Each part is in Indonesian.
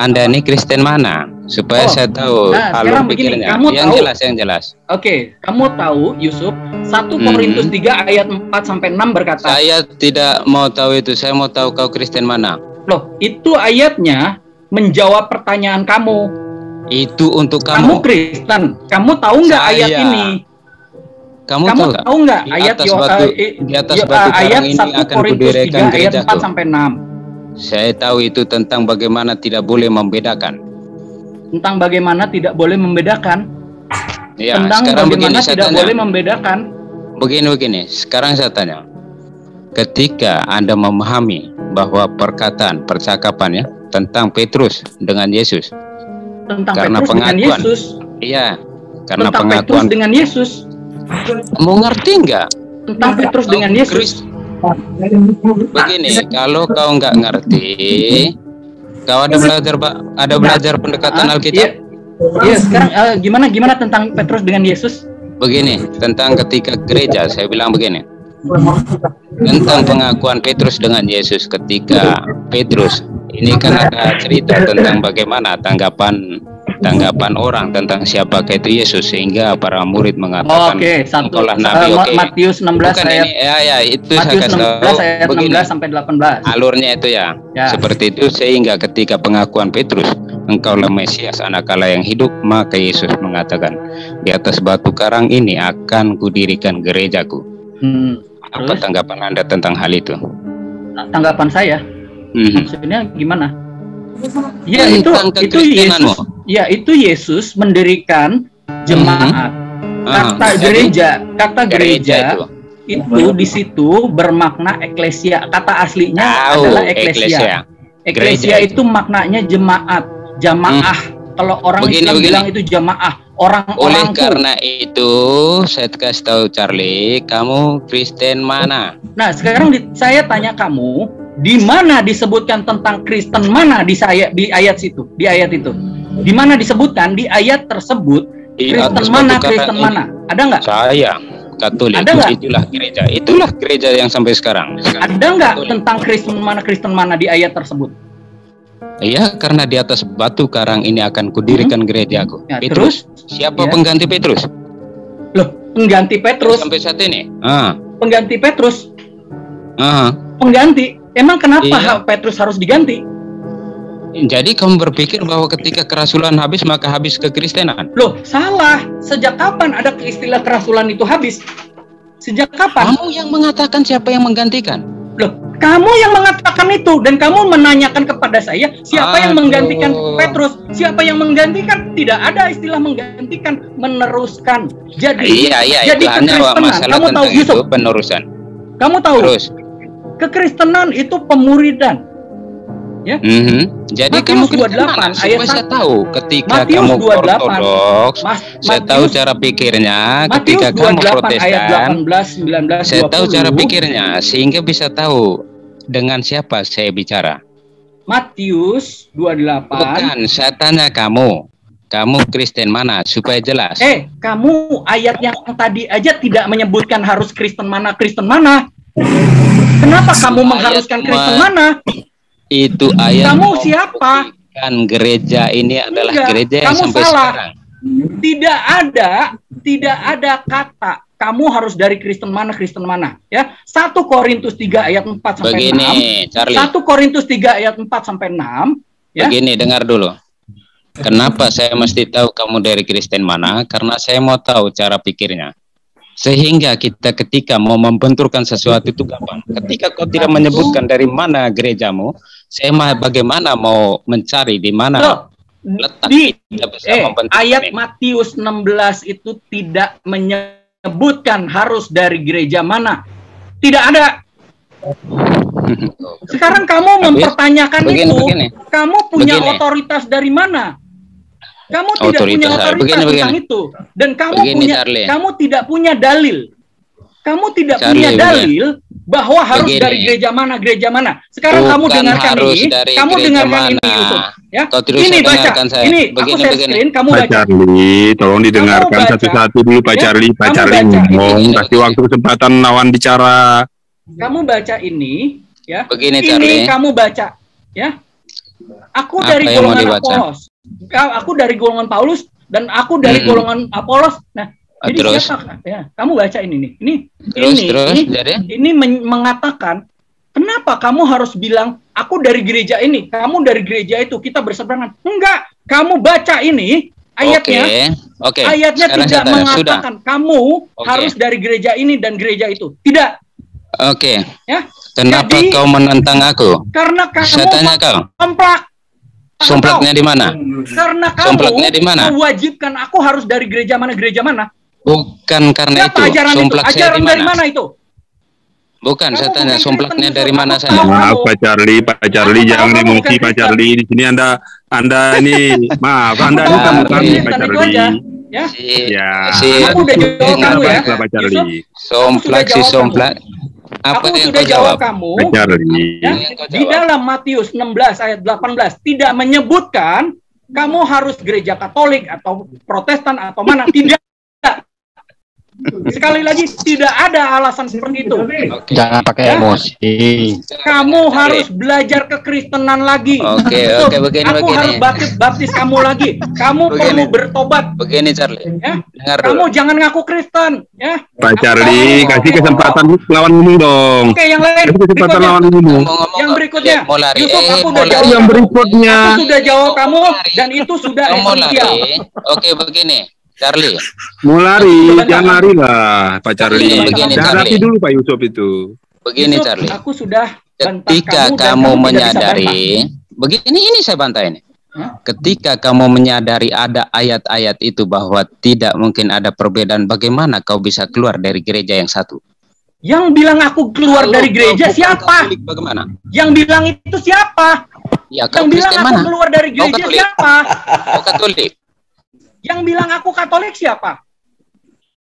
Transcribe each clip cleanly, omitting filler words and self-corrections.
Anda ini Kristen mana? Supaya saya tahu alur pikirnya. Yang jelas. Oke, kamu tahu Yusuf 1 Korintus 3 ayat 4 sampai 6 berkata. Saya tidak mau tahu itu. Saya mau tahu kau Kristen mana. Loh, itu ayatnya menjawab pertanyaan kamu. Itu untuk kamu. Kamu Kristen. Kamu tahu nggak ayat ini? Kamu tahu nggak ayat di atas batu karang ini akan kudirikan gerejaku. Ayat 4 sampai 6. Saya tahu itu tentang bagaimana tidak boleh membedakan. Tentang bagaimana tidak boleh membedakan. Ya, tentang sekarang bagaimana begini, tidak boleh membedakan. Begini. Sekarang saya tanya. Ketika Anda memahami bahwa percakapan ya tentang Petrus dengan Yesus. Tentang Petrus dengan Yesus. Iya, karena tentang pengakuan Petrus dengan Yesus. Mau ngerti nggak? Tentang Petrus dengan Yesus. Begini, kalau kau nggak ngerti, kau ada belajar pendekatan Alkitab. Iya, sekarang gimana tentang Petrus dengan Yesus? Begini, tentang ketika gereja, saya bilang begini. Tentang pengakuan Petrus dengan Yesus ketika Petrus, ini kan ada cerita tentang bagaimana tanggapan orang tentang siapakah itu Yesus, sehingga para murid mengatakan engkaulah nabi. Matius 16 ayat itu Matius saya 16 ayat 16 sampai 18. Alurnya itu ya. Seperti itu, sehingga ketika pengakuan Petrus, engkaulah Mesias, anak Allah yang hidup, maka Yesus mengatakan, di atas batu karang ini akan kudirikan gerejaku. Apa tanggapan Anda tentang hal itu? Tanggapan saya maksudnya gimana? Ya, itu Yesus. Ya, itu Yesus mendirikan jemaat. Kata gereja itu di situ bermakna eklesia. Kata aslinya adalah eklesia. Eklesia itu maknanya jamaah. Kalau orang Islam bilang itu jamaah. Oleh karena itu, saya kasih tahu Charlie, kamu Kristen mana? Nah, sekarang saya tanya kamu, di mana disebutkan tentang Kristen mana di ayat itu? Di mana disebutkan di ayat tersebut Kristen mana? Ada nggak? Saya Katolik. Itulah gereja yang sampai sekarang. Ada nggak tentang Kristen mana di ayat tersebut? Iya, karena di atas batu karang ini akan kudirikan gerejaku. Ya, Petrus, siapa pengganti Petrus? Loh, pengganti Petrus sampai saat ini? Pengganti Petrus. Pengganti. Emang kenapa Petrus harus diganti? Jadi kamu berpikir bahwa ketika kerasulan habis maka habis kekristenan? Loh, salah. Sejak kapan ada istilah kerasulan itu habis? Sejak kapan? Kamu yang mengatakan siapa yang menggantikan? Loh, kamu yang mengatakan itu, dan kamu menanyakan kepada saya siapa yang menggantikan Petrus, siapa yang menggantikan? Tidak ada istilah menggantikan, meneruskan. Jadi itu hanya masalah kamu tahu Yusuf, itu penerusan. Kamu tahu? Terus, kekristenan itu pemuridan. Ya. Jadi Matius kamu 28 ayat 1. Saya tahu ketika Matius kamu 28, ortodoks, saya tahu cara pikirnya. Ketika kamu protestan, ayat 18, 19, saya tahu cara pikirnya, sehingga bisa tahu dengan siapa saya bicara. Matius 28. Bukan, saya tanya kamu Kristen mana supaya jelas. Kamu ayat yang tadi aja tidak menyebutkan harus Kristen mana. Kenapa kamu mengharuskan Kristen mana? Itu ayat. Kamu siapa? Kan gereja ini adalah gereja yang sampai salah. sekarang. Tidak ada kata kamu harus dari Kristen mana, ya. 1 Korintus 3 ayat 4 sampai 6. Charlie. 1 Korintus 3 ayat 4 sampai 6, ya. Begini, dengar dulu. Kenapa saya mesti tahu kamu dari Kristen mana? Karena saya mau tahu cara pikirnya. Sehingga kita ketika mau membenturkan sesuatu itu gampang. Ketika kau tidak menyebutkan dari mana gerejamu, saya bagaimana mau mencari di mana letak. Ayat Matius 16 itu tidak menyebutkan harus dari gereja mana. Tidak ada. Sekarang kamu mempertanyakan begini. Kamu punya otoritas dari mana? Kamu tidak punya otoritas tentang itu, dan kamu tidak punya dalil. Kamu tidak punya dalil bahwa harus dari gereja mana. Sekarang kamu dengarkan ini, ini Yusuf. Ya, ini baca. Ini aku share screen, kamu baca. Pak Charlie, tolong didengarkan satu-satu dulu, Pak Charlie. Pak Charlie ngomong, kasih waktu kesempatan lawan bicara. Kamu baca ini, ya. Begini, Charlie. Ini kamu baca, ya. Aku dari golongan Apolos. Aku dari golongan Paulus dan aku dari golongan Apolos. Nah, jadi siapa? Ya, kamu baca ini nih. Ini mengatakan kenapa kamu harus bilang aku dari gereja ini, kamu dari gereja itu, kita berseberangan. Enggak, kamu baca ini ayatnya. Ayatnya sekarang tidak mengatakan kamu harus dari gereja ini dan gereja itu. Tidak. Ya. Kenapa kau menentang aku? Karena kamu saya tanya kau. Somplaknya di mana? Karena kamu mewajibkan aku harus dari gereja mana. Bukan karena itu. Somplak saya dari mana itu? Bukan, saya tanya somplaknya dari mana saya? Maaf Pak Charlie jangan emosi Pak Charlie. Di sini Anda ini maaf, Anda ini bukan Pak Charlie. Ya. Aku udah jawab kamu ya. Pak Charlie. Somplak. Apa yang sudah kau jawab kamu? Ya, di dalam Matius 16 ayat 18 tidak menyebutkan kamu harus gereja Katolik atau Protestan atau mana. Tidak. Sekali lagi, tidak ada alasan seperti itu. Jangan pakai emosi. Kamu harus belajar kekristenan lagi. Begini. Harus baptis kamu lagi. Kamu perlu bertobat. Begini, Charlie. Ya? Kamu jangan ngaku Kristen. Ya? Pak Charlie, kasih kesempatan lawan ini dong. Yang lain. Kasih kesempatan lawan ini. Yang berikutnya. Yusuf, aku udah jawab. Yang berikutnya. Aku sudah jawab kamu dan itu sudah esensial. Begini. Charlie, mau lari, jangan lari lah, Pak Charlie. Jangan hati dulu Pak Yusuf itu. Begini, Charlie. Aku sudah ketika kamu menyadari, begini ini saya bantah ini. Ketika kamu menyadari ada ayat-ayat itu bahwa tidak mungkin ada perbedaan, bagaimana kau bisa keluar dari gereja yang satu? Yang bilang aku keluar dari gereja siapa? Katolik, bagaimana? Yang bilang itu siapa? Ya, yang bilang aku keluar dari gereja siapa? Kau Katolik. Yang bilang aku Katolik siapa?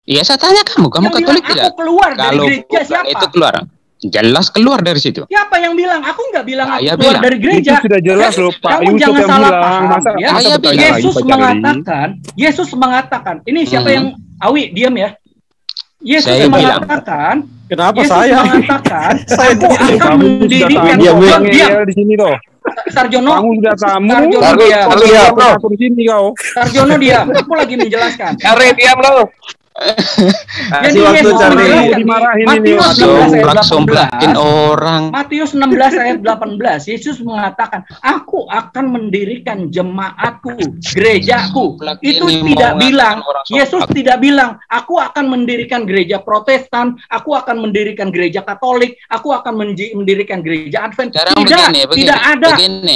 Iya, saya tanya kamu Katolik tidak? Aku keluar dari gereja siapa? Itu keluar. Jelas keluar dari situ. Siapa yang bilang? Aku nggak bilang aku keluar dari gereja. Itu sudah jelas loh, Pak. Kamu jangan salah paham. Yesus mengatakan, ini siapa yang Awi diam ya? Yesus mengatakan, aku akan mendirikan diam di sini loh. Sarjono, kamu sudah tamu. Sarjono diam. Aku lagi menjelaskan. Diam lo. Jadi Yesus somplakin orang. Matius 16 ayat 18, Yesus mengatakan, aku akan mendirikan jemaatku, gerejaku. Itu tidak bilang, Yesus tidak bilang, aku akan mendirikan gereja Protestan, aku akan mendirikan gereja Katolik, aku akan mendirikan gereja Advent. Tidak ada.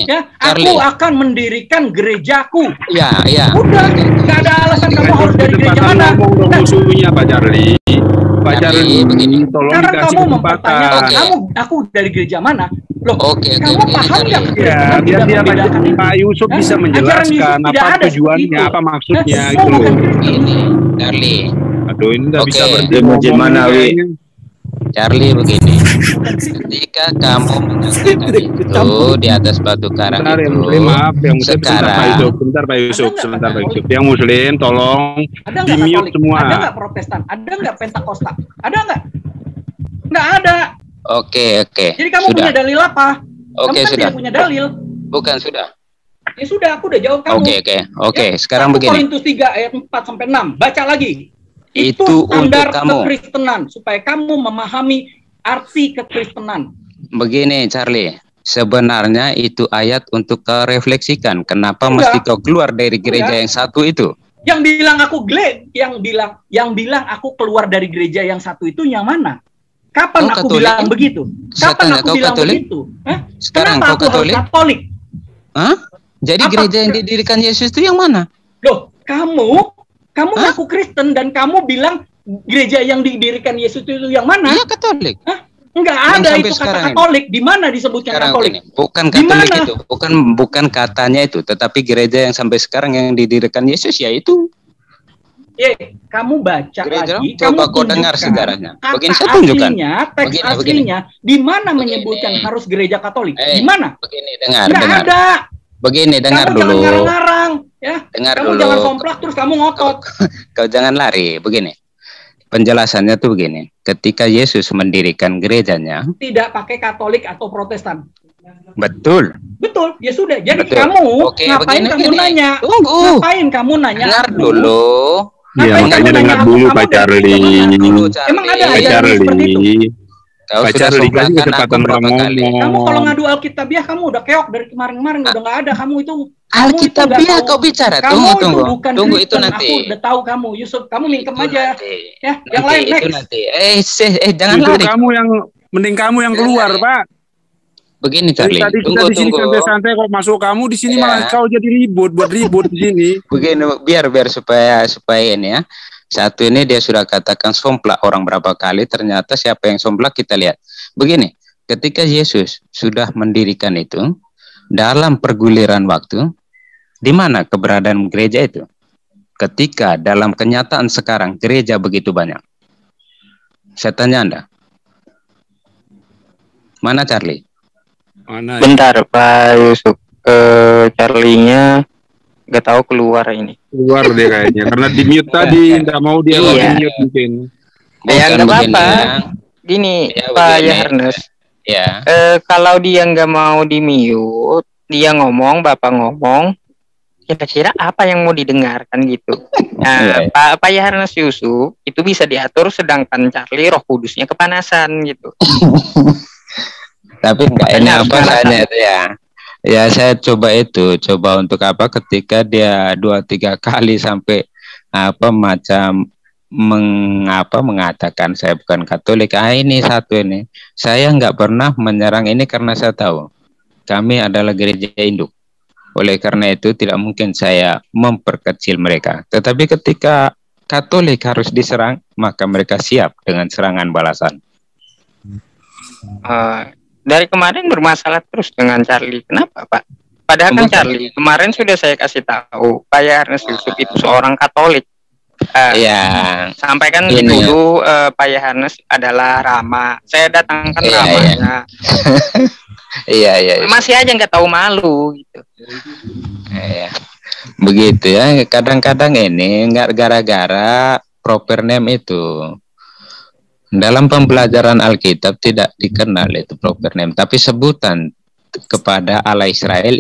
Ya, aku akan mendirikan gerejaku. Ya. Udah, nggak ada alasan kamu harus dari gereja mana. Musuhnya Pak Charlie. Pak Charlie, begini. Tolong sekarang dikasih kamu mempertanyakan aku dari gereja mana? Loh, kamu paham nggak? Ya, biar Pak Yusuf bisa menjelaskan apa tujuannya, apa maksudnya gitu loh. Ini, Charlie. Aduh, ini nggak bisa berarti mana, Wi? Charlie, begini. Ketika kamu menyaksikan itu di atas batu karang itu, maaf, yang muslim sekarang sebentar Pak Yusuf. Yang muslim tolong di-mute semua. Ada nggak Protestan? Ada nggak Pentakosta? Ada nggak? Nggak ada. Oke. Jadi kamu punya dalil apa? Oke, kamu sudah. Tidak punya dalil. Bukan sudah. Ya sudah, aku udah jawab kamu. Oke. Sekarang begini. Korintus 3 ayat 4-6. Baca lagi. Itu standar untuk kamu. Kekristenan supaya kamu memahami arti kekristenan. Begini, Charlie. Sebenarnya itu ayat untuk kau refleksikan. Kenapa mesti kau keluar dari gereja yang satu itu? Yang bilang yang bilang aku keluar dari gereja yang satu itu yang mana? Kapan aku bilang begitu? Kapan aku bilang begitu? Sekarang kau Katolik? Hah? Jadi gereja yang didirikan Yesus itu yang mana? Loh, kamu ngaku Kristen dan kamu bilang gereja yang didirikan Yesus itu yang mana? Iya, Katolik. Enggak ada itu kata Katolik. Di mana disebutkan Katolik? Bukan Katolik itu. Bukan katanya itu, tetapi gereja yang sampai sekarang yang didirikan Yesus yaitu. Kamu baca gereja lagi, coba kau dengar sejarahnya. Begini saya tunjukkan. Teks aslinya di mana menyebutkan harus gereja Katolik? Di mana? Begini, dengar. Enggak ada. Begini, dengar kamu dulu. Jangan ngarang-ngarang, ya. Dengar kamu dulu. Jangan somplak terus kamu ngotot. Kau jangan lari. Begini. Penjelasannya tuh begini. Ketika Yesus mendirikan gerejanya, tidak pakai Katolik atau Protestan. Betul. Betul, ya sudah. Jadi kamu ngapain kamu nanya? Tunggu. Ngapain kamu nanya? Dengar dulu. Iya, makanya dengar dulu Pak Charlie. Emang ada ajaran seperti itu? Kau sudah sombongkan aku berapa kali. Kamu kalau ngadu Alkitabiah kamu udah keok dari kemarin-kemarin, udah nggak ada kamu itu. Alkitabiah kau bicara, tunggu itu nanti. Aku udah tahu kamu, Yusuf, kamu mingkem aja. Ya, yang lain next. Nanti. Jangan lari. Mending kamu yang keluar, Pak. Begini Charlie, tadi kita di sini santai-santai, kok masuk kamu di sini malah kau jadi ribut di sini. Begini, biar supaya ini ya. Satu ini dia sudah katakan somplak orang berapa kali, ternyata siapa yang somplak kita lihat. Begini, ketika Yesus sudah mendirikan itu, dalam perguliran waktu, di mana keberadaan gereja itu? Ketika dalam kenyataan sekarang gereja begitu banyak. Saya tanya Anda. Mana Charlie? Mana? Bentar Pak Yusuf, Charlie-nya nggak tahu keluar ini. Keluar dia kayaknya, karena di mute tadi, nggak mau dia di mute mungkin. Ya nggak apa-apa. Gini Pak Yohanes, kalau dia nggak mau di mute, dia ngomong, Bapak ngomong, kira-kira apa yang mau didengarkan gitu. Nah, Pak Yohanes Yusuf itu bisa diatur, sedangkan Charlie Roh Kudusnya kepanasan gitu. Tapi enggak enak rasanya itu ya. Ya saya coba untuk apa ketika dia 2-3 kali sampai macam mengatakan saya bukan Katolik. Ini satu ini. Saya enggak pernah menyerang ini karena saya tahu kami adalah gereja induk. Oleh karena itu tidak mungkin saya memperkecil mereka. Tetapi ketika Katolik harus diserang, maka mereka siap dengan serangan balasan. Dari kemarin bermasalah terus dengan Charlie. Kenapa Pak? Padahal kan Charlie kemarin sudah saya kasih tahu Pak Yohanes Yusuf itu seorang Katolik. Sampaikan dulu Pak Yohanes adalah Rama. Saya datangkan Ramanya. Iya. Masih aja nggak tahu malu gitu. Begitu ya. Kadang-kadang ini nggak gara-gara proper name itu. Dalam pembelajaran Alkitab tidak dikenal itu proper name, tapi sebutan kepada Allah Israel